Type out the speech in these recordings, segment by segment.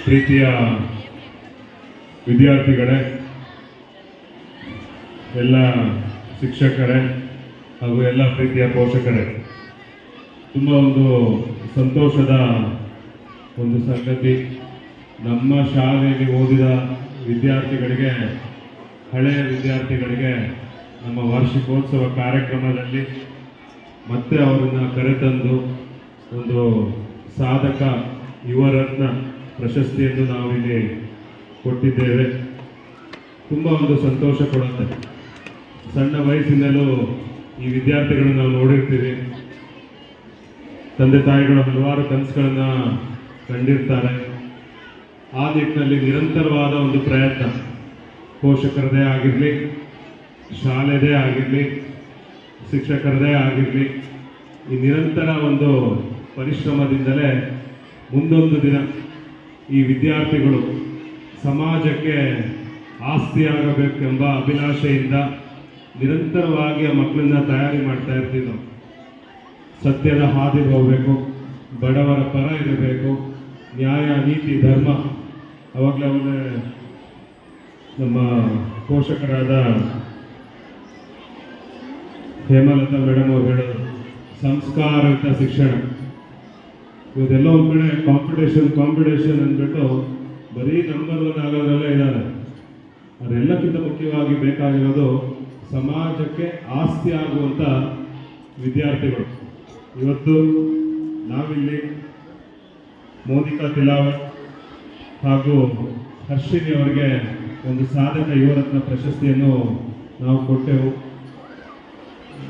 ಪ್ರೀತಿಯ ವಿದ್ಯಾರ್ಥಿಗಳೇ, ಎಲ್ಲ ಶಿಕ್ಷಕರೇ ಹಾಗೂ ಎಲ್ಲ ಪ್ರೀತಿಯ ಪೋಷಕರೇ, ತುಂಬ ಒಂದು ಸಂತೋಷದ ಒಂದು ಸಂಗತಿ. ನಮ್ಮ ಶಾಲೆಯಲ್ಲಿ ಓದಿದ ವಿದ್ಯಾರ್ಥಿಗಳಿಗೆ, ಹಳೆಯ ವಿದ್ಯಾರ್ಥಿಗಳಿಗೆ ನಮ್ಮ ವಾರ್ಷಿಕೋತ್ಸವ ಕಾರ್ಯಕ್ರಮದಲ್ಲಿ ಮತ್ತೆ ಅವರನ್ನು ಕರೆತಂದು ಒಂದು ಸಾಧಕ ಯುವರತ್ನ ಪ್ರಶಸ್ತಿಯನ್ನು ನಾವಿಲ್ಲಿ ಕೊಟ್ಟಿದ್ದೇವೆ. ತುಂಬ ಒಂದು ಸಂತೋಷ ಕೊಡುತ್ತೆ. ಸಣ್ಣ ವಯಸ್ಸಿನಲ್ಲೂ ಈ ವಿದ್ಯಾರ್ಥಿಗಳನ್ನು ನಾವು ನೋಡಿರ್ತೀವಿ. ತಂದೆ ತಾಯಿಗಳು ಹಲವಾರು ಕನಸುಗಳನ್ನು ಕಂಡಿರ್ತಾರೆ. ಆ ನಿಟ್ಟಿನಲ್ಲಿ ನಿರಂತರವಾದ ಒಂದು ಪ್ರಯತ್ನ, ಪೋಷಕರದೇ ಆಗಿರಲಿ, ಶಾಲೆದೇ ಆಗಿರಲಿ, ಶಿಕ್ಷಕರದೇ ಆಗಿರಲಿ, ಈ ನಿರಂತರ ಒಂದು ಪರಿಶ್ರಮದಿಂದಲೇ ಮುಂದೊಂದು ದಿನ ಈ ವಿದ್ಯಾರ್ಥಿಗಳು ಸಮಾಜಕ್ಕೆ ಆಸ್ತಿಯಾಗಬೇಕೆಂಬ ಅಭಿಲಾಷೆಯಿಂದ ನಿರಂತರವಾಗಿ ಆ ಮಕ್ಕಳನ್ನ ತಯಾರಿ ಮಾಡ್ತಾ ಇರ್ತೀವಿ ನಾವು. ಸತ್ಯದ ಹಾದಿ ಹೋಗಬೇಕು, ಬಡವರ ಪರ ಇರಬೇಕು, ನ್ಯಾಯ ನೀತಿ ಧರ್ಮ. ಅವಾಗಲೇ ನಮ್ಮ ಪೋಷಕರಾದ ಹೇಮಲತಾ ಮೇಡಮ್ ಅವರು ಹೇಳೋದು, ಸಂಸ್ಕಾರಯುತ ಶಿಕ್ಷಣ. ಇವತ್ತೆಲ್ಲ ಒಂದು ಕಡೆ ಕಾಂಪಿಟೇಷನ್ ಅಂದ್ಬಿಟ್ಟು ಬರೀ ನಂಬರ್ 1 ಆಗೋದ್ರಲ್ಲೇ ಇದ್ದಾರೆ. ಅದೆಲ್ಲಕ್ಕಿಂತ ಮುಖ್ಯವಾಗಿ ಬೇಕಾಗಿರೋದು ಸಮಾಜಕ್ಕೆ ಆಸ್ತಿ ಆಗುವಂಥ ವಿದ್ಯಾರ್ಥಿಗಳು. ಇವತ್ತು ನಾವಿಲ್ಲಿ ಮೋನಿಕಾ ತಿಲಾವತ್ ಹಾಗೂ ಹರ್ಷಿನಿ ಅವರಿಗೆ ಒಂದು ಸಾಧಕ ಯುವರತ್ನ ಪ್ರಶಸ್ತಿಯನ್ನು ನಾವು ಕೊಟ್ಟೆವು.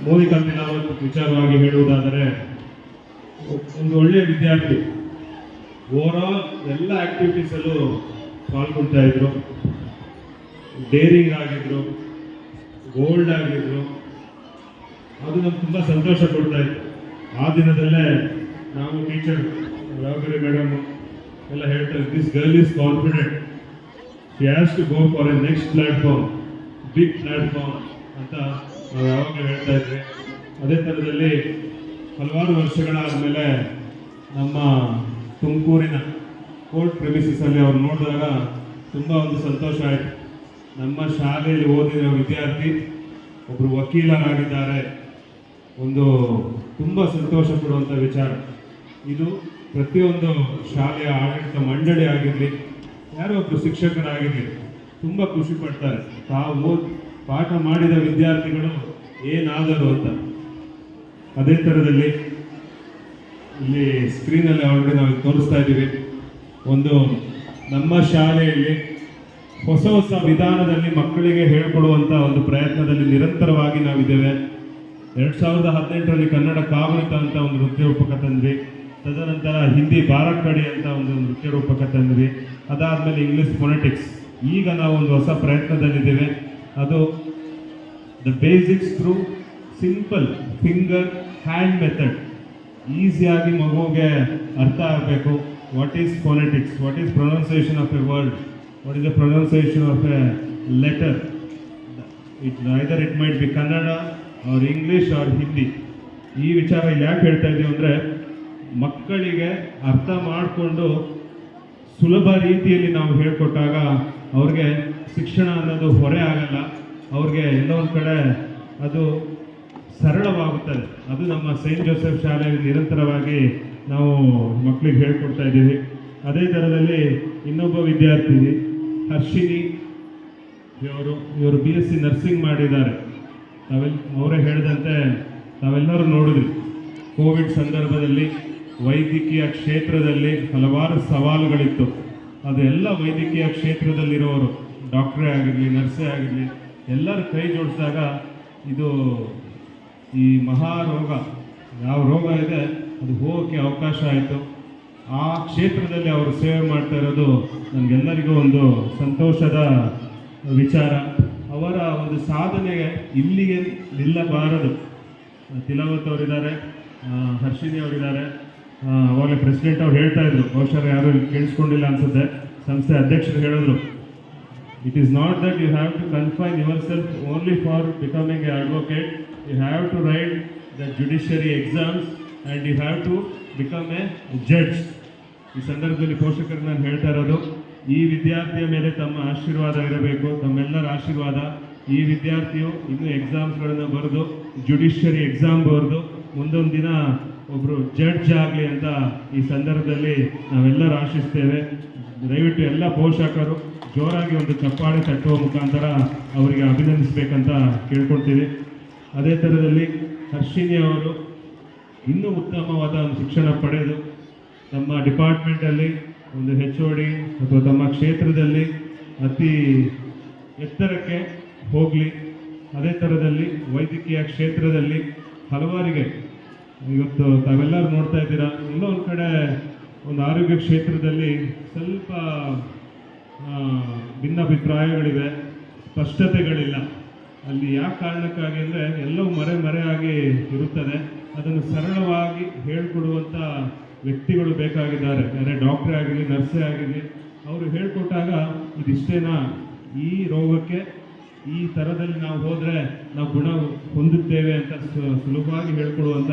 ಮೋನಿಕಾ ತಿಲಾವತ್ ವಿಚಾರವಾಗಿ ಹೇಳುವುದಾದರೆ, ಒಂದು ಒಳ್ಳೆಯ ವಿದ್ಯಾರ್ಥಿ, ಓವರಾಲ್ ಎಲ್ಲ ಆ್ಯಕ್ಟಿವಿಟೀಸಲ್ಲೂ ಪಾಲ್ಗೊಳ್ತಾ ಇದ್ರು. ಡೇರಿಂಗ್ ಆಗಿದ್ರು, ಗೋಲ್ಡ್ ಆಗಿದ್ರು. ಅದು ನಮ್ಗೆ ತುಂಬ ಸಂತೋಷ ಕೊಡ್ತಾ ಇತ್ತು. ಆ ದಿನದಲ್ಲೇ ನಾವು ಟೀಚರ್ ರಾಘರಿ ಮೇಡಮ್ ಎಲ್ಲ ಹೇಳ್ತಾರೆ, this girl is confident, she has to go for a next platform, big platform ಅಂತ ನಾವು ಯಾವಾಗಲೂ ಹೇಳ್ತಾ ಇದ್ವಿ. ಅದೇ ಥರದಲ್ಲಿ ಹಲವಾರು ವರ್ಷಗಳಾದ ಮೇಲೆ ನಮ್ಮ ತುಮಕೂರಿನ ಕೋರ್ಟ್ ಪ್ರೆಮಿಸಸಲ್ಲಿ ಅವ್ರು ನೋಡಿದಾಗ ತುಂಬ ಒಂದು ಸಂತೋಷ ಆಯಿತು. ನಮ್ಮ ಶಾಲೆಯಲ್ಲಿ ಓದಿದ ವಿದ್ಯಾರ್ಥಿ ಒಬ್ಬರು ವಕೀಲರಾಗಿದ್ದಾರೆ. ಒಂದು ತುಂಬ ಸಂತೋಷ ಪಡುವಂಥ ವಿಚಾರ ಇದು. ಪ್ರತಿಯೊಂದು ಶಾಲೆಯ ಆಡಳಿತ ಮಂಡಳಿ ಆಗಿರಲಿ, ಯಾರೋ ಒಬ್ಬರು ಶಿಕ್ಷಕರಾಗಿರಲಿ ತುಂಬ ಖುಷಿ ಪಡ್ತಾರೆ, ತಾವು ಪಾಠ ಮಾಡಿದ ವಿದ್ಯಾರ್ಥಿಗಳು ಏನಾದರು ಅಂತ. ಅದೇ ಥರದಲ್ಲಿ ಇಲ್ಲಿ ಸ್ಕ್ರೀನಲ್ಲಿ ಆಲ್ರೆಡಿ ನಾವು ತೋರಿಸ್ತಾ ಇದ್ದೀವಿ. ಒಂದು ನಮ್ಮ ಶಾಲೆಯಲ್ಲಿ ಹೊಸ ಹೊಸ ವಿಧಾನದಲ್ಲಿ ಮಕ್ಕಳಿಗೆ ಹೇಳ್ಕೊಡುವಂಥ ಒಂದು ಪ್ರಯತ್ನದಲ್ಲಿ ನಿರಂತರವಾಗಿ ನಾವಿದ್ದೇವೆ. 2018ರಲ್ಲಿ ಕನ್ನಡ ಕಾಗುಣಿತ ಅಂತ ಒಂದು ನೃತ್ಯ ರೂಪಕ ತಂದ್ವಿ. ತದನಂತರ ಹಿಂದಿ ಬಾರಕ್ಕಡಿ ಅಂತ ಒಂದು ನೃತ್ಯ ರೂಪಕ ತಂದ್ವಿ. ಅದಾದಮೇಲೆ ಇಂಗ್ಲೀಷ್ ಫೊನೆಟಿಕ್ಸ್. ಈಗ ನಾವು ಒಂದು ಹೊಸ ಪ್ರಯತ್ನದಲ್ಲಿದ್ದೇವೆ. ಅದು the basics through simple finger hand method. ಈಸಿಯಾಗಿ ಮಗುವಿಗೆ ಅರ್ಥ ಆಗಬೇಕು. What is phonetics, what is pronunciation of a word, what is the pronunciation of a letter. Either it might be Kannada or English or Hindi. ಈ ವಿಚಾರ ಇಲ್ಲಿ ಯಾಕೆ ಹೇಳ್ತಾ ಇದ್ದೀವಿ ಅಂದರೆ, ಮಕ್ಕಳಿಗೆ ಅರ್ಥ ಮಾಡಿಕೊಂಡು ಸುಲಭ ರೀತಿಯಲ್ಲಿ ನಾವು ಹೇಳಿಕೊಟ್ಟಾಗ ಅವ್ರಿಗೆ ಶಿಕ್ಷಣ ಅನ್ನೋದು ಹೊರೆ ಆಗಲ್ಲ. ಅವ್ರಿಗೆ ಎಲ್ಲೋ ಒಂದು ಕಡೆ ಅದು ಸರಳವಾಗುತ್ತದೆ. ಅದು ನಮ್ಮ ಸೈಂಟ್ ಜೋಸೆಫ್ ಶಾಲೆಯಲ್ಲಿ ನಿರಂತರವಾಗಿ ನಾವು ಮಕ್ಕಳಿಗೆ ಹೇಳ್ಕೊಡ್ತಾ ಇದ್ದೀವಿ. ಅದೇ ಥರದಲ್ಲಿ ಇನ್ನೊಬ್ಬ ವಿದ್ಯಾರ್ಥಿ ಹರ್ಷಿನಿ ಇವರು BSc ನರ್ಸಿಂಗ್ ಮಾಡಿದ್ದಾರೆ. ಅವರೇ ಹೇಳಿದಂತೆ ತಾವೆಲ್ಲರೂ ನೋಡಿದ್ರಿ, ಕೋವಿಡ್ ಸಂದರ್ಭದಲ್ಲಿ ವೈದ್ಯಕೀಯ ಕ್ಷೇತ್ರದಲ್ಲಿ ಹಲವಾರು ಸವಾಲುಗಳಿತ್ತು. ಅದೆಲ್ಲ ವೈದ್ಯಕೀಯ ಕ್ಷೇತ್ರದಲ್ಲಿರೋರು, ಡಾಕ್ಟ್ರೇ ಆಗಿರಲಿ, ನರ್ಸೇ ಆಗಿರಲಿ, ಎಲ್ಲರೂ ಕೈ ಜೋಡಿಸಿದಾಗ ಇದು ಈ ಮಹಾರೋಗ ಯಾವ ರೋಗ ಇದೆ ಅದು ಹೋಗೋಕ್ಕೆ ಅವಕಾಶ ಆಯಿತು. ಆ ಕ್ಷೇತ್ರದಲ್ಲಿ ಅವರು ಸೇವೆ ಮಾಡ್ತಾ ಇರೋದು ನಮಗೆಲ್ಲರಿಗೂ ಒಂದು ಸಂತೋಷದ ವಿಚಾರ. ಅವರ ಒಂದು ಸಾಧನೆಗೆ ಇಲ್ಲಿಗೆ ನಿಲ್ಲಬಾರದು. ತಿಲಾವತ್ ಅವರಿದ್ದಾರೆ, ಹರ್ಷಿನಿ ಅವರಿದ್ದಾರೆ. ಅವಾಗಲೇ ಪ್ರೆಸಿಡೆಂಟ್ ಅವ್ರು ಹೇಳ್ತಾ ಇದ್ರು, ಬಹುಶಃ ಯಾರು ಕೇಳಿಸ್ಕೊಂಡಿಲ್ಲ ಅನ್ಸುತ್ತೆ, ಸಂಸ್ಥೆ ಅಧ್ಯಕ್ಷರು ಹೇಳಿದ್ರು, it is not that you have to confine yourself only for becoming a advocate. You have to write the judiciary exams and you have to become a judge. ಈ ಸಂದರ್ಭದಲ್ಲಿ ಪೋಷಕರು ನಾನು ಹೇಳ್ತಾ ಇರೋದು, ಈ ವಿದ್ಯಾರ್ಥಿಯ ಮೇಲೆ ತಮ್ಮ ಆಶೀರ್ವಾದ ಇರಬೇಕು, ತಮ್ಮೆಲ್ಲರ ಆಶೀರ್ವಾದ. ಈ ವಿದ್ಯಾರ್ಥಿಯು ಇನ್ನೂ ಎಕ್ಸಾಮ್ಸ್ಗಳನ್ನು ಬರೆದು ಜುಡಿಷಿಯರಿ ಎಕ್ಸಾಮ್ ಬರೆದು ಮುಂದೊಂದು ದಿನ ಒಬ್ಬರು ಜಡ್ಜ್ ಆಗಲಿ ಅಂತ ಈ ಸಂದರ್ಭದಲ್ಲಿ ನಾವೆಲ್ಲರೂ ಆಶಿಸ್ತೇವೆ. ದಯವಿಟ್ಟು ಎಲ್ಲ ಪೋಷಕರು ಜೋರಾಗಿ ಒಂದು ಚಪ್ಪಾಳೆ ತಟ್ಟುವ ಮುಖಾಂತರ ಅವರಿಗೆ ಅಭಿನಂದಿಸಬೇಕಂತ ಕೇಳ್ಕೊಳ್ತೀವಿ. ಅದೇ ಥರದಲ್ಲಿ ಹರ್ಷಿನಿ ಅವರು ಇನ್ನೂ ಉತ್ತಮವಾದ ಒಂದು ಶಿಕ್ಷಣ ಪಡೆದು ತಮ್ಮ ಡಿಪಾರ್ಟ್ಮೆಂಟಲ್ಲಿ ಒಂದು HOD ಅಥವಾ ತಮ್ಮ ಕ್ಷೇತ್ರದಲ್ಲಿ ಅತಿ ಎತ್ತರಕ್ಕೆ ಹೋಗಲಿ. ಅದೇ ಥರದಲ್ಲಿ ವೈದ್ಯಕೀಯ ಕ್ಷೇತ್ರದಲ್ಲಿ ಹಲವಾರಿಗೆ ಇವತ್ತು ತಾವೆಲ್ಲರೂ ನೋಡ್ತಾ ಇದ್ದೀರಾ, ಎಲ್ಲೋ ಒಂದು ಕಡೆ ಒಂದು ಆರೋಗ್ಯ ಕ್ಷೇತ್ರದಲ್ಲಿ ಸ್ವಲ್ಪ ಭಿನ್ನಾಭಿಪ್ರಾಯಗಳಿವೆ, ಸ್ಪಷ್ಟತೆಗಳಿಲ್ಲ. ಅಲ್ಲಿ ಯಾವ ಕಾರಣಕ್ಕಾಗಿ ಅಂದರೆ ಎಲ್ಲವೂ ಮರೆಯಾಗಿ ಇರುತ್ತದೆ. ಅದನ್ನು ಸರಳವಾಗಿ ಹೇಳ್ಕೊಡುವಂಥ ವ್ಯಕ್ತಿಗಳು ಬೇಕಾಗಿದ್ದಾರೆ. ಯಾರೇ ಡಾಕ್ಟ್ರೇ ಆಗಿರಲಿ, ನರ್ಸೇ ಆಗಿರಲಿ, ಅವರು ಹೇಳ್ಕೊಟ್ಟಾಗ ಇದಿಷ್ಟೇನಾ, ಈ ರೋಗಕ್ಕೆ ಈ ಥರದಲ್ಲಿ ನಾವು ಹೋದರೆ ನಾವು ಗುಣ ಹೊಂದುತ್ತೇವೆ ಅಂತ ಸುಲಭವಾಗಿ ಹೇಳ್ಕೊಡುವಂಥ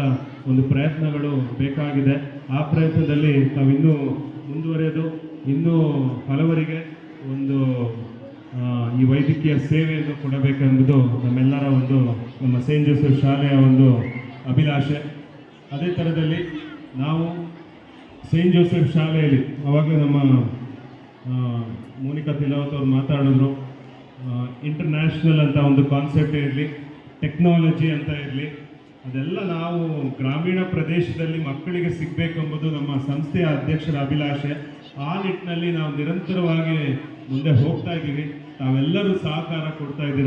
ಒಂದು ಪ್ರಯತ್ನಗಳು ಬೇಕಾಗಿದೆ. ಆ ಪ್ರಯತ್ನದಲ್ಲಿ ನಾವಿನ್ನೂ ಮುಂದುವರೆದು ಇನ್ನೂ ಹಲವರಿಗೆ ಒಂದು ಈ ವೈದ್ಯಕೀಯ ಸೇವೆಯನ್ನು ಕೊಡಬೇಕೆಂಬುದು ನಮ್ಮೆಲ್ಲರ ಒಂದು ನಮ್ಮ ಸೇಂಟ್ ಜೋಸೆಫ್ ಶಾಲೆಯ ಒಂದು ಅಭಿಲಾಷೆ. ಅದೇ ಥರದಲ್ಲಿ ನಾವು ಸೇಂಟ್ ಜೋಸೆಫ್ ಶಾಲೆಯಲ್ಲಿ ಆವಾಗಲೇ ನಮ್ಮ ಮೋನಿಕಾ ತಿಲಾವತ್ ಅವರು ಮಾತಾಡಿದ್ರು, ಇಂಟರ್ನ್ಯಾಷನಲ್ ಅಂತ ಒಂದು ಕಾನ್ಸೆಪ್ಟ್ ಇರಲಿ, ಟೆಕ್ನಾಲಜಿ ಅಂತ ಇರಲಿ, ಅದೆಲ್ಲ ನಾವು ಗ್ರಾಮೀಣ ಪ್ರದೇಶದಲ್ಲಿ ಮಕ್ಕಳಿಗೆ ಸಿಗಬೇಕೆಂಬುದು ನಮ್ಮ ಸಂಸ್ಥೆಯ ಅಧ್ಯಕ್ಷರ ಅಭಿಲಾಷೆ. ಆ ನಿಟ್ಟಿನಲ್ಲಿ ನಾವು ನಿರಂತರವಾಗಿ ಮುಂದೆ ಹೋಗ್ತಾ ಇದ್ದೀವಿ. ತಾವೆಲ್ಲರೂ ಸಹಕಾರ ಕೊಡ್ತಾ ಇದ್ದೀರಾ.